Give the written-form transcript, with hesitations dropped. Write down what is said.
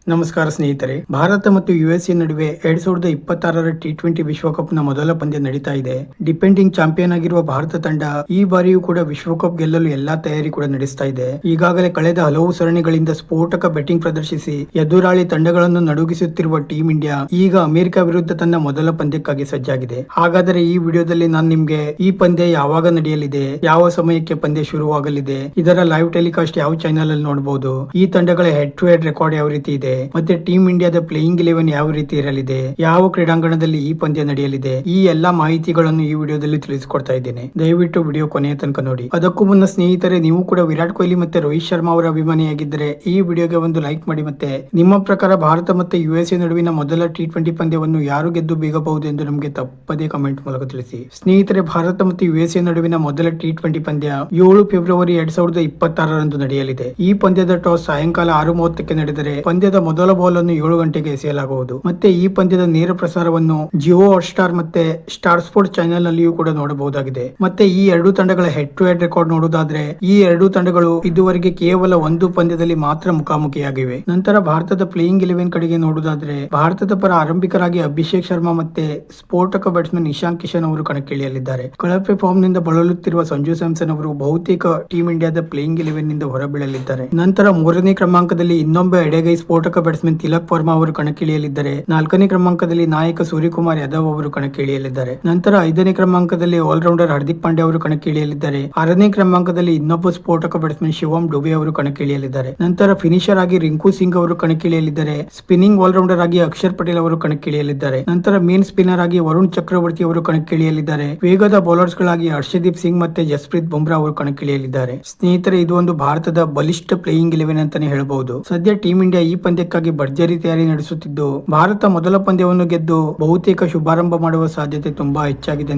ನಮಸ್ಕಾರ ಸ್ನೇಹಿತರೆ. ಭಾರತ ಮತ್ತು ಯುಎಸ್ಎ ನಡುವೆ 2026ರ ಟಿ20 ವಿಶ್ವಕಪ್ನ ಮೊದಲ ಪಂದ್ಯ ನಡೀತಾ ಇದೆ. ಡಿಪೆಂಡಿಂಗ್ ಚಾಂಪಿಯನ್ ಆಗಿರುವ ಭಾರತ ತಂಡ ಈ ಬಾರಿಯೂ ಕೂಡ ವಿಶ್ವಕಪ್ ಗೆಲ್ಲಲು ಎಲ್ಲಾ ತಯಾರಿ ಕೂಡ ನಡೆಸ್ತಾ ಇದೆ. ಈಗಾಗಲೇ ಕಳೆದ ಹಲವು ಸರಣಿಗಳಿಂದ ಸ್ಫೋಟಕ ಬ್ಯಾಟಿಂಗ್ ಪ್ರದರ್ಶಿಸಿ ಎದುರಾಳಿ ತಂಡಗಳನ್ನು ನಡುಗಿಸುತ್ತಿರುವ ಟೀಂ ಇಂಡಿಯಾ ಈಗ ಅಮೆರಿಕ ವಿರುದ್ಧ ತನ್ನ ಮೊದಲ ಪಂದ್ಯಕ್ಕಾಗಿ ಸಜ್ಜಾಗಿದೆ. ಹಾಗಾದರೆ ಈ ವಿಡಿಯೋದಲ್ಲಿ ನಾನು ನಿಮ್ಗೆ ಈ ಪಂದ್ಯ ಯಾವಾಗ ನಡೆಯಲಿದೆ, ಯಾವ ಸಮಯಕ್ಕೆ ಪಂದ್ಯ ಶುರುವಾಗಲಿದೆ, ಇದರ ಲೈವ್ ಟೆಲಿಕಾಸ್ಟ್ ಯಾವ ಚಾನೆಲ್ ಅಲ್ಲಿ ನೋಡಬಹುದು, ಈ ತಂಡಗಳ ಹೆಡ್ ಟು ಹೆಡ್ ರೆಕಾರ್ಡ್ ಯಾವ ರೀತಿ ಇದೆ, ಮತ್ತೆ ಟೀಮ್ ಇಂಡಿಯಾದ ಪ್ಲೇಯಿಂಗ್ 11 ಯಾವ ರೀತಿ ಇರಲಿದೆ, ಯಾವ ಕ್ರೀಡಾಂಗಣದಲ್ಲಿ ಈ ಪಂದ್ಯ ನಡೆಯಲಿದೆ, ಈ ಎಲ್ಲಾ ಮಾಹಿತಿಗಳನ್ನು ಈ ವಿಡಿಯೋದಲ್ಲಿ ತಿಳಿಸಿಕೊಡ್ತಾ ಇದ್ದೇನೆ. ದಯವಿಟ್ಟು ವಿಡಿಯೋ ಕೊನೆಯ ತನಕ ನೋಡಿ. ಅದಕ್ಕೂ ಮುನ್ನ ಸ್ನೇಹಿತರೆ, ನೀವು ಕೂಡ ವಿರಾಟ್ ಕೊಹ್ಲಿ ಮತ್ತೆ ರೋಹಿತ್ ಶರ್ಮಾ ಅವರ ಅಭಿಮಾನಿಯಾಗಿದ್ದರೆ ಈ ವಿಡಿಯೋಗೆ ಒಂದು ಲೈಕ್ ಮಾಡಿ. ಮತ್ತೆ ನಿಮ್ಮ ಪ್ರಕಾರ ಭಾರತ ಮತ್ತೆ ಯುಎಸ್ಎ ನಡುವಿನ ಮೊದಲ ಟಿ20 ಪಂದ್ಯವನ್ನು ಯಾರು ಗೆದ್ದು ಬೀಗಬಹುದು ಎಂದು ನಮಗೆ ತಪ್ಪದೇ ಕಮೆಂಟ್ ಮೂಲಕ ತಿಳಿಸಿ. ಸ್ನೇಹಿತರೆ, ಭಾರತ ಮತ್ತು ಯುಎಸ್ಎ ನಡುವಿನ ಮೊದಲ ಟಿ20 ಪಂದ್ಯ 7 ಫೆಬ್ರವರಿ 2026ರಂದು ನಡೆಯಲಿದೆ. ಈ ಪಂದ್ಯದ ಟಾಸ್ ಸಾಯಂಕಾಲ 6:30ಕ್ಕೆ ನಡೆದರೆ ಪಂದ್ಯದ ಮೊದಲ ಬಾಲ್ ಅನ್ನು 7 ಗಂಟೆಗೆ ಎಸೆಯಲಾಗುವುದು. ಮತ್ತೆ ಈ ಪಂದ್ಯದ ನೇರ ಪ್ರಸಾರವನ್ನು ಜಿಯೋ ಹಾಟ್‌ಸ್ಟಾರ್ ಮತ್ತೆ ಸ್ಟಾರ್ ಸ್ಪೋರ್ಟ್ಸ್ ಚಾನೆಲ್ ನಲ್ಲಿಯೂ ಕೂಡ ನೋಡಬಹುದಾಗಿದೆ. ಮತ್ತೆ ಈ ಎರಡು ತಂಡಗಳ ಹೆಡ್ ಟು ಹೆಡ್ ರೆಕಾರ್ಡ್ ನೋಡುವುದಾದ್ರೆ ಈ ಎರಡು ತಂಡಗಳು ಇದುವರೆಗೆ ಕೇವಲ ಒಂದು ಪಂದ್ಯದಲ್ಲಿ ಮಾತ್ರ ಮುಖಾಮುಖಿಯಾಗಿವೆ. ನಂತರ ಭಾರತದ ಪ್ಲೇಯಿಂಗ್ 11 ಕಡೆಗೆ ನೋಡುವುದಾದ್ರೆ ಭಾರತದ ಪರ ಆರಂಭಿಕರಾಗಿ ಅಭಿಷೇಕ್ ಶರ್ಮಾ ಮತ್ತೆ ಸ್ಫೋಟಕ ಬ್ಯಾಟ್ಸ್ಮನ್ ಇಶಾನ್ ಕಿಶನ್ ಅವರು ಕಣಕ್ಕಿಳಿಯಲಿದ್ದಾರೆ. ಕಳಪೆ ಫಾರ್ಮ್ ನಿಂದ ಬಳಲುತ್ತಿರುವ ಸಂಜು ಸ್ಯಾಮ್ಸನ್ ಅವರು ಬಹುತೇಕ ಟೀಂ ಇಂಡಿಯಾದ ಪ್ಲೇಯಿಂಗ್ 11 ನಿಂದ ಹೊರಬೀಳಲಿದ್ದಾರೆ. ನಂತರ 3ನೇ ಕ್ರಮಾಂಕದಲ್ಲಿ ಇನ್ನೊಬ್ಬ ಎಡಗೈ ಸ್ಫೋಟಕ ಬ್ಯಾಟ್ಸ್ಮನ್ ತಿಲಕ್ ವರ್ಮಾ ಅವರು ಕಣಕ್ಕಿಳಿಯಲಿದ್ದಾರೆ. 4ನೇ ಕ್ರಮಾಂಕದಲ್ಲಿ ನಾಯಕ ಸೂರ್ಯಕುಮಾರ್ ಯಾದವ್ ಅವರು ಕಣಕ್ಕಿಳಿಯಲಿದ್ದಾರೆ. ನಂತರ 5ನೇ ಕ್ರಮಾಂಕದಲ್ಲಿ ಆಲ್ರೌಂಡರ್ ಹಾರ್ದಿಕ್ ಪಾಂಡ್ಯ ಅವರು ಕಣಕ್ಕಿಳಿಯಲಿದ್ದಾರೆ. 6ನೇ ಕ್ರಮಾಂಕದಲ್ಲಿ ಇನ್ನೊಬ್ಬ ಸ್ಫೋಟಕ ಬ್ಯಾಟ್ಸ್ಮನ್ ಶಿವಮ್ ಡುಬೆ ಅವರು ಕಣಕ್ಕಿಳಿಯಲಿದ್ದಾರೆ. ನಂತರ ಫಿನಿಶರ್ ಆಗಿ ರಿಂಕು ಸಿಂಗ್ ಅವರು ಕಣಕ್ಕಿಳಿಯಲಿದ್ದಾರೆ. ಸ್ಪಿನ್ನಿಂಗ್ ಆಲ್ರೌಂಡರ್ ಆಗಿ ಅಕ್ಷರ್ ಪಟೇಲ್ ಅವರು ಕಣಕ್ಕಿಳಿಯಲಿದ್ದಾರೆ. ನಂತರ ಮೇನ್ ಸ್ಪಿನ್ನರ್ ಆಗಿ ವರುಣ್ ಚಕ್ರವರ್ತಿ ಅವರು ಕಣಕ್ಕಿಳಿಯಲಿದ್ದಾರೆ. ವೇಗದ ಬೌಲರ್ಸ್ ಗಳಾಗಿ ಹರ್ಷದೀಪ್ ಸಿಂಗ್ ಮತ್ತೆ ಜಸ್ಪ್ರೀತ್ ಬುಮ್ರಾ ಅವರು ಕಣಕ್ಕಿಳಿಯಲಿದ್ದಾರೆ. ಸ್ನೇಹಿತರೆ, ಇದು ಒಂದು ಭಾರತದ ಬಲಿಷ್ಠ ಪ್ಲೇಯಿಂಗ್ 11 ಅಂತಾನೆ ಹೇಳಬಹುದು. ಸದ್ಯ ಟೀಂ ಇಂಡಿಯಾ ಈ ಪಂದ್ಯಕ್ಕಾಗಿ ಭರ್ಜರಿ ತಯಾರಿ ನಡೆಸುತ್ತಿದ್ದು ಭಾರತ ಮೊದಲ ಪಂದ್ಯವನ್ನು ಗೆದ್ದು ಬಹುತೇಕ ಶುಭಾರಂಭ ಮಾಡುವ ಸಾಧ್ಯತೆ ತುಂಬಾ ಹೆಚ್ಚಾಗಿದೆ.